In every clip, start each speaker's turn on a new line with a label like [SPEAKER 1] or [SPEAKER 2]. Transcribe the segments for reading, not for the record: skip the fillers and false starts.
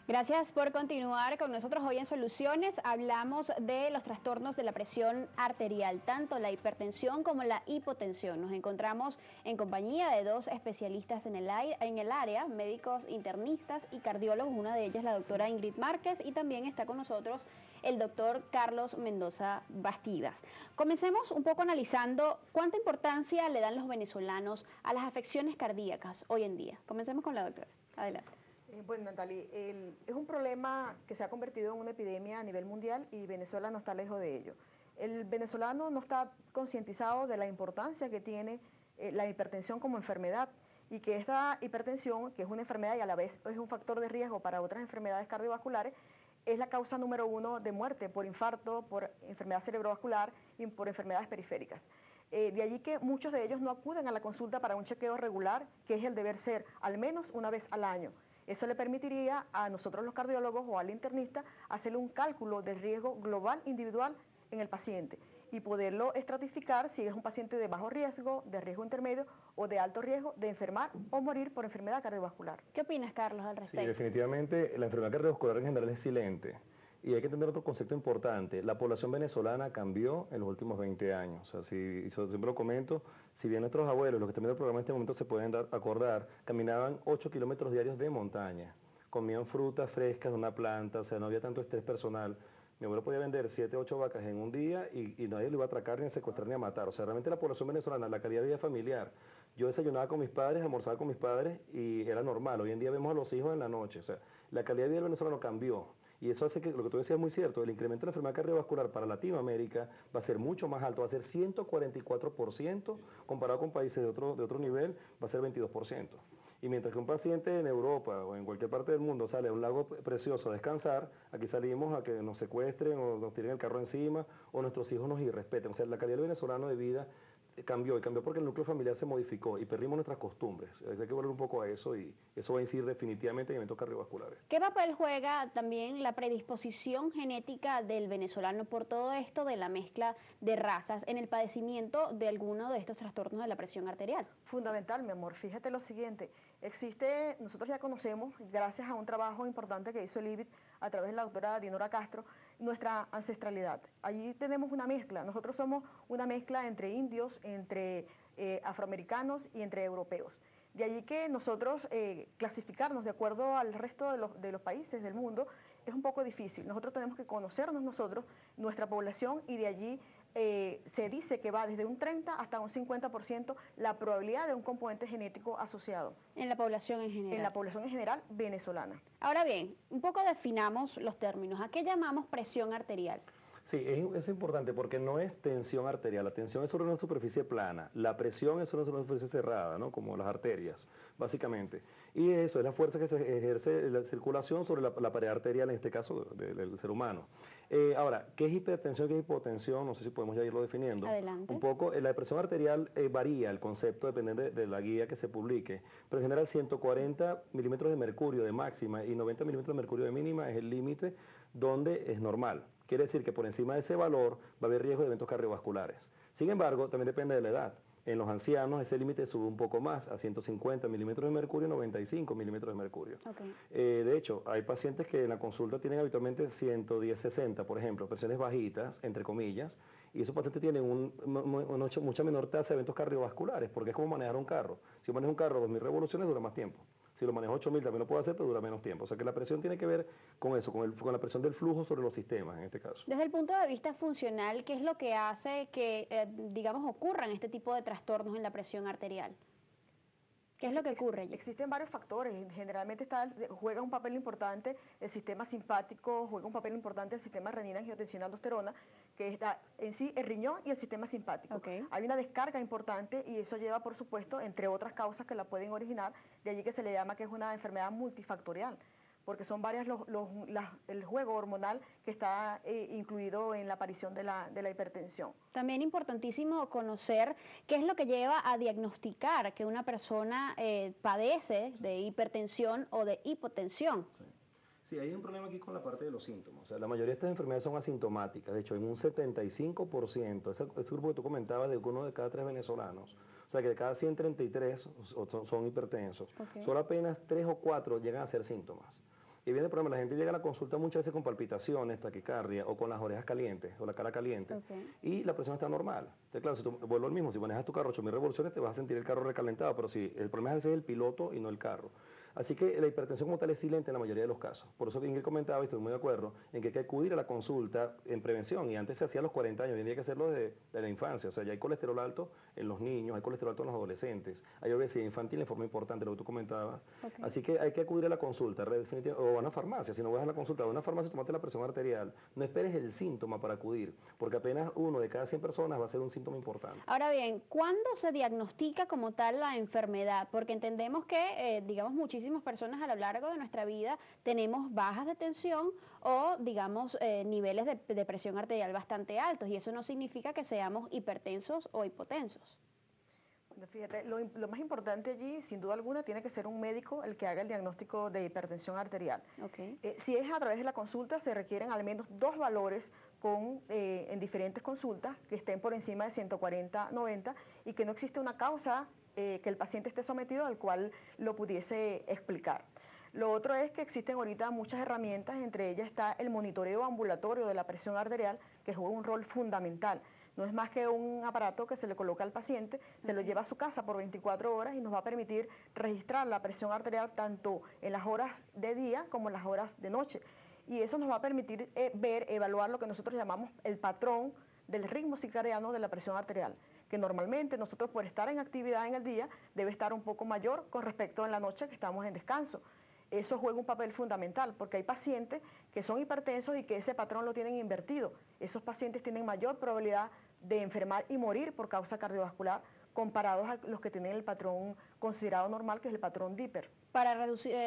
[SPEAKER 1] Gracias por continuar con nosotros hoy en Soluciones. Hablamos de los trastornos de la presión arterial, tanto la hipertensión como la hipotensión. Nos encontramos en compañía de dos especialistas en el área, médicos internistas y cardiólogos. Una de ellas la doctora Ingrid Márquez y también está con nosotros el doctor Carlos Mendoza Bastidas. Comencemos un poco analizando cuánta importancia le dan los venezolanos a las afecciones cardíacas hoy en día. Comencemos con la doctora. Adelante.
[SPEAKER 2] Bueno, Natalie, es un problema que se ha convertido en una epidemia a nivel mundial y Venezuela no está lejos de ello. El venezolano no está concientizado de la importancia que tiene la hipertensión como enfermedad y que esta hipertensión, que es una enfermedad y a la vez es un factor de riesgo para otras enfermedades cardiovasculares, es la causa número 1 de muerte por infarto, por enfermedad cerebrovascular y por enfermedades periféricas. De allí que muchos de ellos no acuden a la consulta para un chequeo regular, que es el deber ser al menos una vez al año. Eso le permitiría a nosotros los cardiólogos o al internista hacerle un cálculo del riesgo global individual en el paciente y poderlo estratificar si es un paciente de bajo riesgo, de riesgo intermedio o de alto riesgo de enfermar o morir por enfermedad cardiovascular.
[SPEAKER 1] ¿Qué opinas, Carlos, al respecto?
[SPEAKER 3] Sí, definitivamente la enfermedad cardiovascular en general es silente. Y hay que entender otro concepto importante. La población venezolana cambió en los últimos 20 años. O sea, yo siempre lo comento, si bien nuestros abuelos, los que están viendo el programa en este momento se pueden acordar, caminaban 8 kilómetros diarios de montaña, comían frutas frescas de una planta, o sea, no había tanto estrés personal. Mi abuelo podía vender 7, 8 vacas en un día y nadie lo iba a atracar, ni a secuestrar, ni a matar. O sea, realmente la población venezolana, la calidad de vida familiar. Yo desayunaba con mis padres, almorzaba con mis padres y era normal. Hoy en día vemos a los hijos en la noche. O sea, la calidad de vida del venezolano cambió. Y eso hace que, lo que tú decías es muy cierto, el incremento de la enfermedad cardiovascular para Latinoamérica va a ser mucho más alto, va a ser 144%, comparado con países de otro nivel, va a ser 22%. Y mientras que un paciente en Europa o en cualquier parte del mundo sale a un lago precioso a descansar, aquí salimos a que nos secuestren o nos tiren el carro encima o nuestros hijos nos irrespeten. O sea, la calidad del venezolano de vida cambió porque el núcleo familiar se modificó y perdimos nuestras costumbres. Hay que volver un poco a eso y eso va a incidir definitivamente en eventos cardiovasculares.
[SPEAKER 1] ¿Qué papel juega también la predisposición genética del venezolano por todo esto de la mezcla de razas en el padecimiento de alguno de estos trastornos de la presión arterial?
[SPEAKER 2] Fundamental, mi amor. Fíjate lo siguiente, nosotros ya conocemos, gracias a un trabajo importante que hizo el IBIT a través de la doctora Dinora Castro, nuestra ancestralidad. Allí tenemos una mezcla, nosotros somos una mezcla entre indios, entre afroamericanos y entre europeos. De allí que nosotros clasificarnos de acuerdo al resto de los países del mundo es un poco difícil. Nosotros tenemos que conocernos nosotros, nuestra población, y de allí se dice que va desde un 30 hasta un 50% la probabilidad de un componente genético asociado.
[SPEAKER 1] En la población en general.
[SPEAKER 2] En la población en general venezolana.
[SPEAKER 1] Ahora bien, un poco definamos los términos. ¿A qué llamamos presión arterial?
[SPEAKER 3] Sí, es importante porque no es tensión arterial, la tensión es sobre una superficie plana, la presión es sobre una superficie cerrada, ¿no? Como las arterias, básicamente. Y eso es la fuerza que se ejerce la circulación sobre la pared arterial, en este caso del ser humano. Ahora, ¿qué es hipertensión, qué es hipotensión? No sé si podemos ya irlo definiendo.
[SPEAKER 1] Adelante.
[SPEAKER 3] Un poco, la presión arterial varía el concepto, depende de la guía que se publique, pero en general 140 milímetros de mercurio de máxima y 90 milímetros de mercurio de mínima es el límite donde es normal. Quiere decir que por encima de ese valor va a haber riesgo de eventos cardiovasculares. Sin embargo, también depende de la edad. En los ancianos ese límite sube un poco más, a 150 milímetros de mercurio, 95 milímetros de mercurio.
[SPEAKER 1] Okay.
[SPEAKER 3] De hecho, hay pacientes que en la consulta tienen habitualmente 110, 60, por ejemplo, presiones bajitas, entre comillas, y esos pacientes tienen mucha menor tasa de eventos cardiovasculares, porque es como manejar un carro. Si yo manejo un carro a 2000 revoluciones, dura más tiempo. Si lo manejo 8000 también lo puedo hacer, pero dura menos tiempo. O sea que la presión tiene que ver con eso, con la presión del flujo sobre los sistemas en este caso.
[SPEAKER 1] Desde el punto de vista funcional, ¿qué es lo que hace que, digamos, ocurran este tipo de trastornos en la presión arterial? ¿Qué es lo que ocurre allí?
[SPEAKER 2] Existen varios factores, generalmente juega un papel importante el sistema simpático, juega un papel importante el sistema renina, angiotensina, aldosterona, que está en sí el riñón y el sistema simpático.
[SPEAKER 1] Okay.
[SPEAKER 2] Hay una descarga importante y eso lleva, por supuesto, entre otras causas que la pueden originar, de allí que se le llama que es una enfermedad multifactorial, porque son varias el juego hormonal que está incluido en la aparición de la hipertensión.
[SPEAKER 1] También importantísimo conocer qué es lo que lleva a diagnosticar que una persona padece de hipertensión o de hipotensión.
[SPEAKER 3] Sí. Sí, hay un problema aquí con la parte de los síntomas. O sea, la mayoría de estas enfermedades son asintomáticas. De hecho, en un 75%, ese grupo que tú comentabas de 1 de cada 3 venezolanos, o sea que de cada 133 son hipertensos, okay. Solo apenas 3 o 4 llegan a ser síntomas. Y viene el problema, la gente llega a la consulta muchas veces con palpitaciones, taquicardia o con las orejas calientes o la cara caliente y la presión está normal. Entonces, claro, si tú vuelvo al mismo, si manejas tu carro a 8.000 revoluciones te vas a sentir el carro recalentado, pero sí, el problema a veces es el piloto y no el carro. Así que la hipertensión como tal es silente en la mayoría de los casos. Por eso que Ingrid comentaba, y estoy muy de acuerdo, en que hay que acudir a la consulta en prevención. Y antes se hacía a los 40 años, hoy en día hay que hacerlo de la infancia. O sea, ya hay colesterol alto en los niños, hay colesterol alto en los adolescentes, hay obesidad infantil en forma importante, lo que tú comentabas. Así que hay que acudir a la consulta, o a una farmacia. Si no vas a la consulta, a una farmacia, tomate la presión arterial. No esperes el síntoma para acudir, porque apenas uno de cada 100 personas va a ser un síntoma importante.
[SPEAKER 1] Ahora bien, ¿cuándo se diagnostica como tal la enfermedad? Porque entendemos que, digamos, muchísimas personas a lo largo de nuestra vida tenemos bajas de tensión o, digamos, niveles de presión arterial bastante altos, y eso no significa que seamos hipertensos o hipotensos.
[SPEAKER 2] Bueno, fíjate, lo más importante allí, sin duda alguna, tiene que ser un médico el que haga el diagnóstico de hipertensión arterial. Si es a través de la consulta, se requieren al menos 2 valores en diferentes consultas que estén por encima de 140/90 y que no existe una causa que el paciente esté sometido al cual lo pudiese explicar. Lo otro es que existen ahorita muchas herramientas, entre ellas está el monitoreo ambulatorio de la presión arterial, que juega un rol fundamental. No es más que un aparato que se le coloca al paciente, se lo lleva a su casa por 24 horas y nos va a permitir registrar la presión arterial tanto en las horas de día como en las horas de noche. Y eso nos va a permitir evaluar lo que nosotros llamamos el patrón del ritmo circadiano de la presión arterial, que normalmente nosotros por estar en actividad en el día debe estar un poco mayor con respecto a la noche que estamos en descanso. Eso juega un papel fundamental porque hay pacientes que son hipertensos y que ese patrón lo tienen invertido. Esos pacientes tienen mayor probabilidad de enfermar y morir por causa cardiovascular comparados a los que tienen el patrón considerado normal, que es el patrón Dipper.
[SPEAKER 1] Para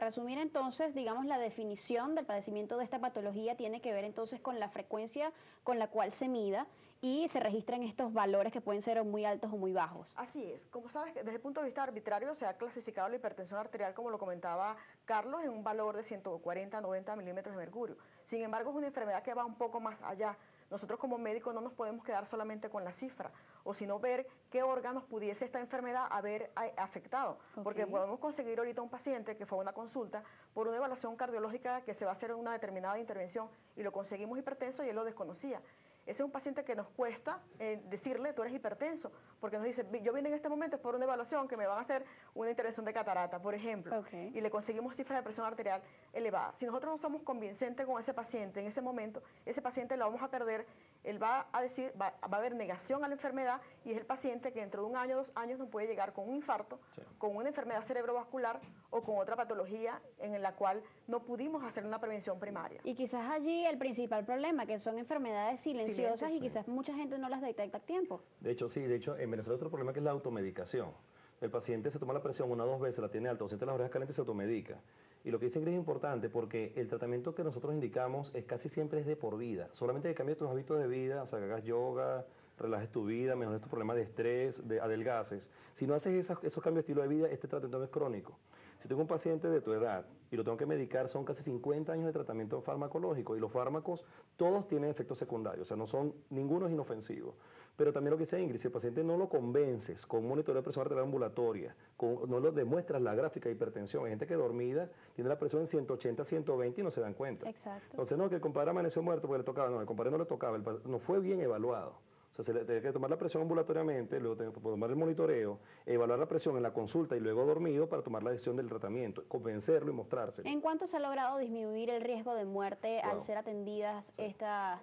[SPEAKER 1] resumir entonces, digamos, la definición del padecimiento de esta patología tiene que ver entonces con la frecuencia con la cual se mida y se registran estos valores que pueden ser muy altos o muy bajos.
[SPEAKER 2] Así es. Como sabes, desde el punto de vista arbitrario se ha clasificado la hipertensión arterial, como lo comentaba Carlos, en un valor de 140/90 milímetros de mercurio. Sin embargo, es una enfermedad que va un poco más allá. Nosotros como médicos no nos podemos quedar solamente con la cifra, o sino ver qué órganos pudiese esta enfermedad haber afectado. Porque podemos conseguir ahorita un paciente que fue a una consulta por una evaluación cardiológica que se va a hacer en una determinada intervención y lo conseguimos hipertenso y él lo desconocía. Ese es un paciente que nos cuesta decirle, tú eres hipertenso, porque nos dice, yo vine en este momento por una evaluación que me van a hacer una intervención de catarata, por ejemplo, y le conseguimos cifras de presión arterial elevada. Si nosotros no somos convincentes con ese paciente en ese momento, ese paciente lo vamos a perder, él va a decir, va a haber negación a la enfermedad y es el paciente que dentro de 1 año, 2 años nos puede llegar con un infarto, con una enfermedad cerebrovascular o con otra patología en la cual no pudimos hacer una prevención primaria.
[SPEAKER 1] Y quizás allí el principal problema, que son enfermedades silenciosas y quizás mucha gente no las detecta a tiempo.
[SPEAKER 3] De hecho, en Venezuela hay otro problema que es la automedicación. El paciente se toma la presión 1 o 2 veces, la tiene alta o siente las orejas calientes, se automedica. Y lo que dice Ingrid es importante porque el tratamiento que nosotros indicamos casi siempre es de por vida. Solamente que cambies tus hábitos de vida, o sea, que hagas yoga, relajes tu vida, mejores tus problemas de estrés, adelgaces. Si no haces esos cambios de estilo de vida, este tratamiento no es crónico. Si tengo un paciente de tu edad y lo tengo que medicar, son casi 50 años de tratamiento farmacológico y los fármacos todos tienen efectos secundarios, o sea, ninguno es inofensivo. Pero también lo que dice Ingrid, si el paciente no lo convences con un monitoreo de presión arterial ambulatoria, no lo demuestras la gráfica de hipertensión, hay gente que dormida tiene la presión en 180, 120 y no se dan cuenta.
[SPEAKER 1] Exacto.
[SPEAKER 3] Entonces, no, que el compadre amaneció muerto porque le tocaba, no, el compadre no le tocaba, no fue bien evaluado. O sea, se le tiene que tomar la presión ambulatoriamente, luego tiene que tomar el monitoreo, evaluar la presión en la consulta y luego dormido para tomar la decisión del tratamiento, convencerlo y mostrárselo.
[SPEAKER 1] ¿En cuánto se ha logrado disminuir el riesgo de muerte al ser atendidas estas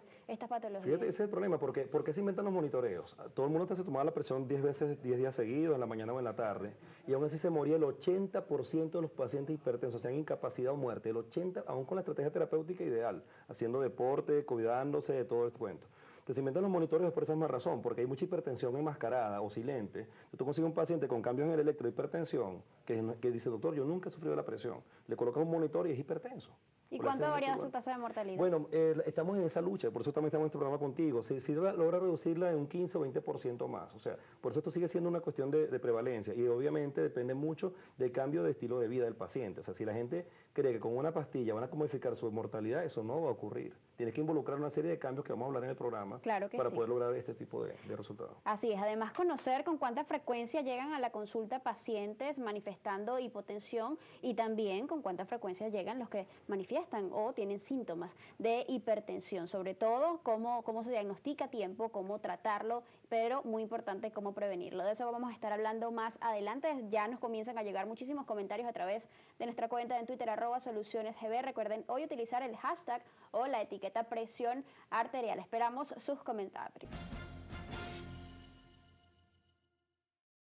[SPEAKER 1] patologías?
[SPEAKER 3] Fíjate, ese es el problema, porque ¿por qué se inventan los monitoreos? Todo el mundo se tomaba la presión 10 veces, 10 días seguidos, en la mañana o en la tarde, y aún así se moría el 80% de los pacientes hipertensos, sean incapacidad o muerte, el 80%, aún con la estrategia terapéutica ideal, haciendo deporte, cuidándose de todo este cuento. Se inventan los monitores por esa misma razón, porque hay mucha hipertensión enmascarada o silente. Tú consigues un paciente con cambios en el electrohipertensión que dice, doctor, yo nunca he sufrido la presión. Le colocas un monitor y es hipertenso.
[SPEAKER 1] ¿Y cuánto ha variado su tasa de mortalidad?
[SPEAKER 3] Bueno, estamos en esa lucha, por eso también estamos en este programa contigo. Si logra reducirla en un 15 o 20% más. O sea, por eso esto sigue siendo una cuestión de prevalencia y obviamente depende mucho del cambio de estilo de vida del paciente. O sea, si la gente cree que con una pastilla van a modificar su mortalidad, eso no va a ocurrir. Tienes que involucrar una serie de cambios que vamos a hablar en el programa para poder lograr este tipo de resultados.
[SPEAKER 1] Así es, además conocer con cuánta frecuencia llegan a la consulta pacientes manifestando hipotensión y también con cuánta frecuencia llegan los que manifiestan manifiestan o tienen síntomas de hipertensión, sobre todo cómo se diagnostica a tiempo, cómo tratarlo, pero muy importante cómo prevenirlo. De eso vamos a estar hablando más adelante. Ya nos comienzan a llegar muchísimos comentarios a través de nuestra cuenta en Twitter, @solucionesgb. Recuerden hoy utilizar el hashtag o la etiqueta presión arterial. Esperamos sus comentarios.